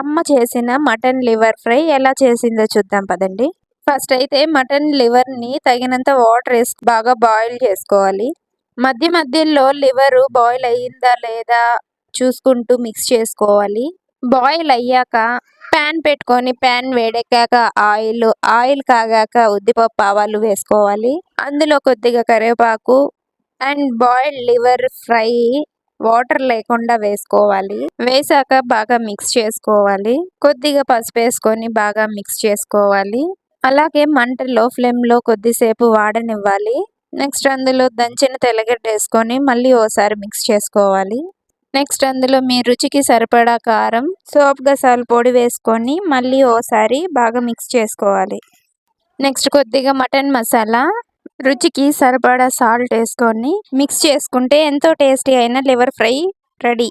అమ్మ చేసిన mutton liver fry ఎలా చేసిందో చూద్దాం పదండి. ఫస్ట్ అయితే మటన్ లివర్ని తగినంత వాటర్ వేసి బాగా బాయిల్ చేసుకోవాలి. మధ్య మధ్యలో లివర్ బాయిల్ అయ్యిందా లేదా చూసుకుంటూ మిక్స్ చేసుకోవాలి. బాయిల్ అయ్యాక ప్యాన్ పెట్టుకొని ప్యాన్ వేడెక్కాక ఆయిల్ కాగాక ఉద్దిపప్పు ఆవాలు వేసుకోవాలి. అందులో కొద్దిగా కరివేపాకు and boiled liver fry water లేకుండా వేసుకోవాలి. వేసాక బాగా మిక్స్ చేసుకోవాలి. కొద్దిగా పసుపు వేసుకొని బాగా మిక్స్ చేసుకోవాలి. అలాగే మంట లో ఫ్లేమ్ లో కొద్దిసేపు వాడనివ్వాలి. నెక్స్ట్ అందులో దంచిన తెల్లగడ్డ వేసుకొని మళ్ళీ ఓసారి మిక్స్ చేసుకోవాలి. నెక్స్ట్ అందులో మీ రుచికి సరిపడా కారం, సోప్ గసాల పొడి వేసుకొని మళ్ళీ ఓసారి బాగా మిక్స్ చేసుకోవాలి. నెక్స్ట్ కొద్దిగా మటన్ మసాలా, రుచికి సరిపడా సాల్ట్ వేసుకొని మిక్స్ చేసుకుంటే ఎంతో టేస్టీ అయిన లివర్ ఫ్రై రెడీ.